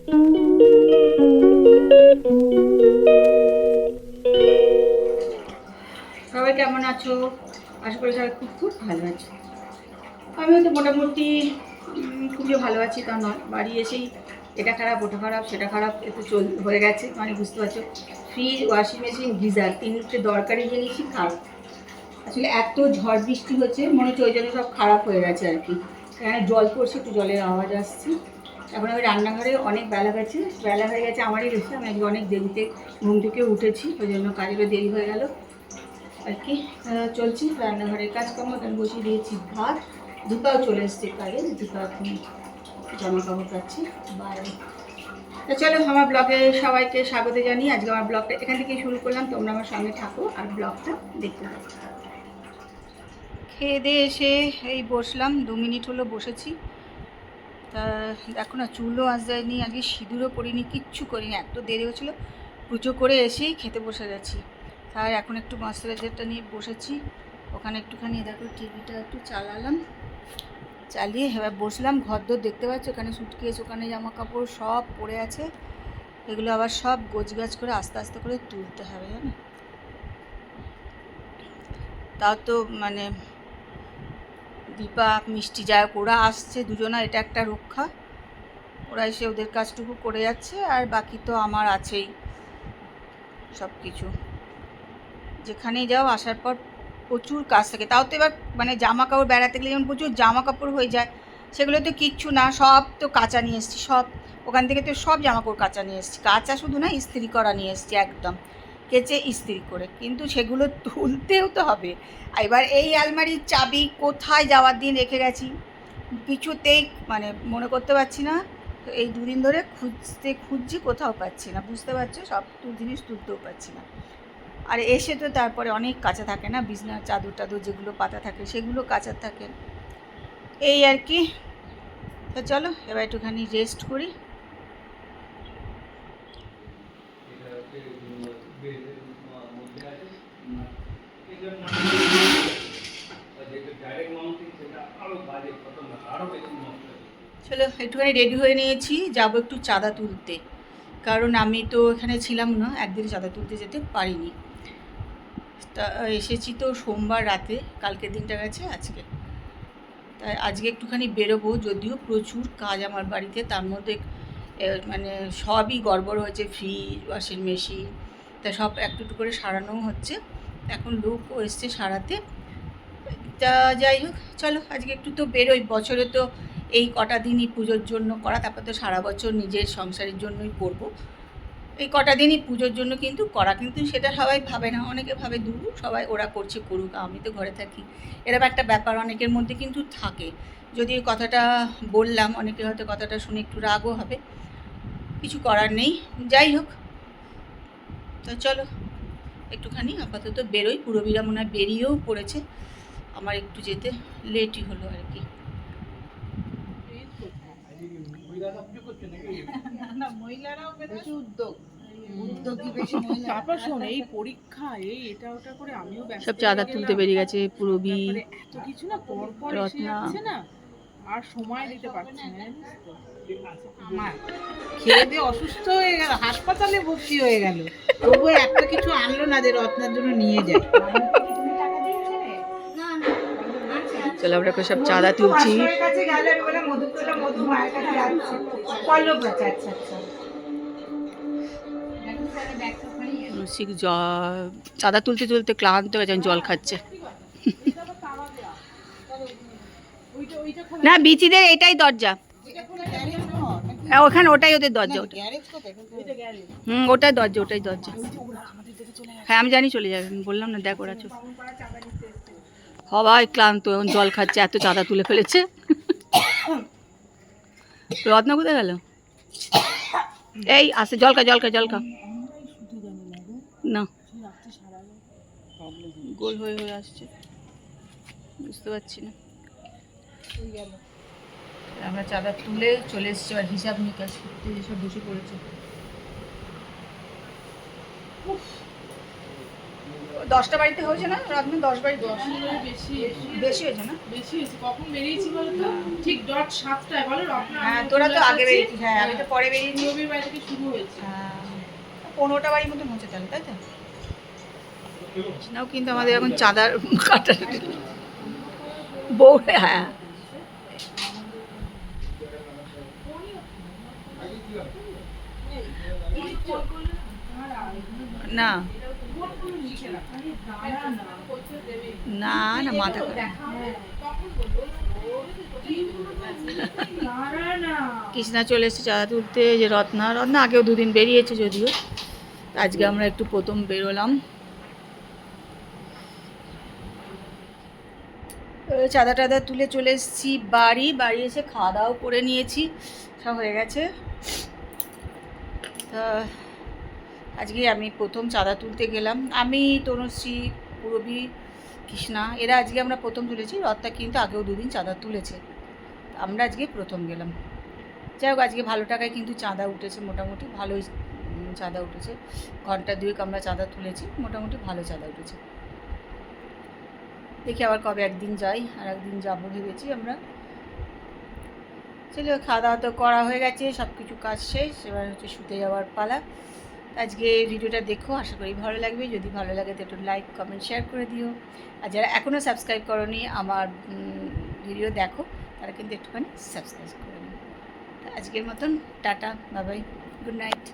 সবাই কেমন আছো? আশা করি সবাই খুব খুব ভালো আছো। আমিও তো মোটামুটি খুবই ভালো আছি, তা নয়। বাড়ি এসেই এটা খারাপ, ওটা খারাপ, সেটা খারাপ, একটু হয়ে গেছে। মানে বুঝতে পারছো, ফ্রিজ, ওয়াশিং মেশিন, গিজার, তিনটে দরকারি জিনিসই খারাপ। আসলে এত ঝড় বৃষ্টি হচ্ছে, মনে হচ্ছে ওই জন্য সব খারাপ হয়ে গেছে আর কি। এখানে জল পড়ছে, একটু জলের আওয়াজ আসছে। এখন আমি রান্নাঘরে, অনেক বেলা হয়ে গেছে আমারই বেশি। আমি আজকে অনেক দেরিতে ঘুম থেকে উঠেছি, ওই জন্য কাজেরও দেরি হয়ে গেল আর কি। চলছি রান্নাঘরের কাজকর্ম। আমি বসিয়ে দিয়েছি ভাত। দীপাও চলে এসছে কাজে, দীপা এখন জামা কাপড় কাচ্ছি বাইরে। তো চলো, আমার ব্লগে সবাইকে স্বাগত জানিয়ে আজকে আমার ব্লগটা এখান থেকেই শুরু করলাম। তোমরা আমার সঙ্গে থাকো আর ব্লগটা দেখতে থাকো। খেয়ে দিয়ে এসে এই বসলাম, 2 মিনিট হলো বসেছি। তা দেখো না, চুলও আজ যায়নি, আজকে সিঁদুরও পরিনি, কিচ্ছু করিনি, এত দেরি হচ্ছিলো। পুজো করে এসেই খেতে বসে গেছি। আর এখন একটু ময়েশ্চারাইজারটা নিয়ে বসেছি। ওখানে একটুখানি দেখো টিভিটা একটু চালালাম, চালিয়ে এবার বসলাম। ঘরদোর দেখতে পাচ্ছ, ওখানে সুটকেস, ওখানে জামা কাপড় সব পড়ে আছে। এগুলো আবার সব গোছগাছ করে আস্তে আস্তে করে তুলতে হবে, জানো। তাও তো মানে দীপা, মিষ্টি, যাই হোক ওরা আসছে দুজনা, এটা একটা রক্ষা। ওরা এসে ওদের কাজটুকু করে যাচ্ছে, আর বাকি তো আমার আছেই সব কিছু। যেখানেই যাও আসার পর প্রচুর কাজ থাকে। তাও তো এবার মানে জামা কাপড়, বেড়াতে গেলে যেমন প্রচুর জামা কাপড় হয়ে যায়, সেগুলো তো কিচ্ছু না, সব তো কাঁচা নিয়ে এসেছি। সব ওখান থেকে তো সব জামা কাপড় কাঁচা নিয়ে এসেছি। কাঁচা শুধু না, ইস্ত্রি করা নিয়ে এসেছি, একদম কেচে ইস্ত্রি করে। কিন্তু সেগুলো তুলতেও তো হবে। এবার এই আলমারির চাবি কোথায় যাওয়ার দিন রেখে গেছি, কিছুতেই মানে মনে করতে পারছি না। তো এই 2 দিন ধরে খুঁজছি, কোথাও পাচ্ছি না। বুঝতে পারছো, সব জিনিস তুলতেও পারছি না। আর এসে তো তারপরে অনেক কাঁচা থাকে না, বিছনার চাদর টাদর যেগুলো পাতা থাকে সেগুলো কাঁচা থাকে, এই আর কি। তো চলো এবার একটুখানি রেস্ট করি। চলো একটুখানি রেডি হয়ে নিয়েছি, যাবো একটু চাঁদা তুলতে। কারণ আমি তো এখানে ছিলাম না, একদিন চাঁদা তুলতে যেতে পারিনি। তা এসেছি তো সোমবার রাতে, কালকের দিনটা গেছে আজকে। তাই আজকে একটুখানি বেরোবো, যদিও প্রচুর কাজ আমার বাড়িতে। তার মধ্যে মানে সবই গড়বড় হয়েছে, ফ্রিজ, ওয়াশিং মেশিন, তা সব একটু একটু করে সারানোও হচ্ছে। এখন লোকও এসছে সারাতে। তা যাই হোক, চলো আজকে একটু তো বেরোই। বছরে তো এই কটা দিনই পুজোর জন্য করা, তারপর তো সারা বছর নিজের সংসারের জন্যই করব। এই কটা দিনই পুজোর জন্য কিন্তু করা, কিন্তু সেটা সবাই ভাবে না। অনেকে ভাবে দূর, সবাই ওরা করছে করুক, আমি তো ঘরে থাকি, এরকম একটা ব্যাপার অনেকের মধ্যে কিন্তু থাকে। যদি এই কথাটা বললাম, অনেকে হয়তো কথাটা শুনে একটু রাগও হবে, কিছু করার নেই। যাই হোক, তো চলো একটুখানি আপাতত বেরোই। পুরবীরা মনে হয় বেরিয়েও পড়েছে, আমার একটু যেতে লেটই হলো আর কি। সব চাঁদা তুলতে বেরিয়ে গেছে পুরবী, রত্না। আর সময় দিতে পারছি না, আমার খেয়ে দিয়ে অসুস্থ হয়ে গেল, হাসপাতালে ভর্তি হয়ে গেল, তবুও একটা কিছু আনলো না যে রত্নার জন্য নিয়ে যায়। চলো আমরা সব চাঁদা তুলছি। চাঁদা তুলতে তুলতে ক্লান্ত হয়ে যান, জল খাচ্ছে। না, বিচিদের এটাই দরজা। হ্যাঁ, ওখানে ওটাই ওদের দরজা, ওটা ওটাই দরজা, ওটাই দরজা। হ্যাঁ আমি জানি, চলে যাবেন, বললাম না, দেখ ওরা সবাই ক্লান্ত, এখন জল খাচ্ছে, এত চাঁদা তুলে ফেলেছে। রত্না কোথায় গেল? এই আসে, জলকা জলকা জলকা না, গোল হয়ে হয়ে আসছে, বুঝতে পারছি না। আমরা চাঁদা তুলে চলে এসেছি, আর হিসাব নিকাশ করতে এসব বসে পড়েছে। 10টা বাড়িতে হয়েছে না রাত 10 বাড়ি 10 বেশি বেশি হয়েছে না? বেশি হয়েছে। কখন বেরিয়েছি বলতো? ঠিক 7টায় বলো রত্না। হ্যাঁ তোরা তো আগে বেরিয়েছিস, হ্যাঁ আমি তো পরে বেরিয়েছি। রবির বাড়ি থেকে শুরু হয়েছে। হ্যাঁ 15টা বাড়ির মতন হচ্ছে তাহলে, তাই তো? নাও কিন্তু আমাদের এখন চাঁদার কাটা বউ, হ্যাঁ না না না মাথা কৃষ্ণা চলে এসেছে চাঁদা তুলতে, যে রত্না আগেও 2 দিন বেরিয়েছে যদিও, আজকে আমরা একটু প্রথম বেরোলাম। চাঁদা টাদা তুলে চলে এসেছি বাড়ি এসে খাওয়া দাওয়াও করে নিয়েছি, সব হয়ে গেছে। তা আজকে আমি প্রথম চাঁদা তুলতে গেলাম, আমি তনুশ্রী পুরবী কৃষ্ণা এরা আজকে আমরা প্রথম তুলেছি। রথটা কিন্তু আগেও 2 দিন চাঁদা তুলেছে, আমরা আজকে প্রথম গেলাম। যাই হোক আজকে ভালো টাকায় কিন্তু চাঁদা উঠেছে, মোটামুটি ভালোই চাঁদা উঠেছে। ঘন্টা 2 আমরা চাঁদা তুলেছি, মোটামুটি ভালো চাঁদা উঠেছে। দেখি আবার কবে একদিন যাই, আর একদিন যাবো ভেবেছি আমরা। চলো খাওয়া দাওয়া তো করা হয়ে গেছে, সব কিছু কাজ শেষ, এবার হচ্ছে শুতে যাওয়ার পালা। আজকে ভিডিওটা দেখো, আশা করি ভালো লাগবে। যদি ভালো লাগে তো একটু লাইক কমেন্ট শেয়ার করে দিও, আর যারা এখনও সাবস্ক্রাইব করোনি আমার ভিডিও দেখো তারা কিন্তু একটুখানি সাবস্ক্রাইব করে নিও। আজকের মতন tata, bye bye, good night.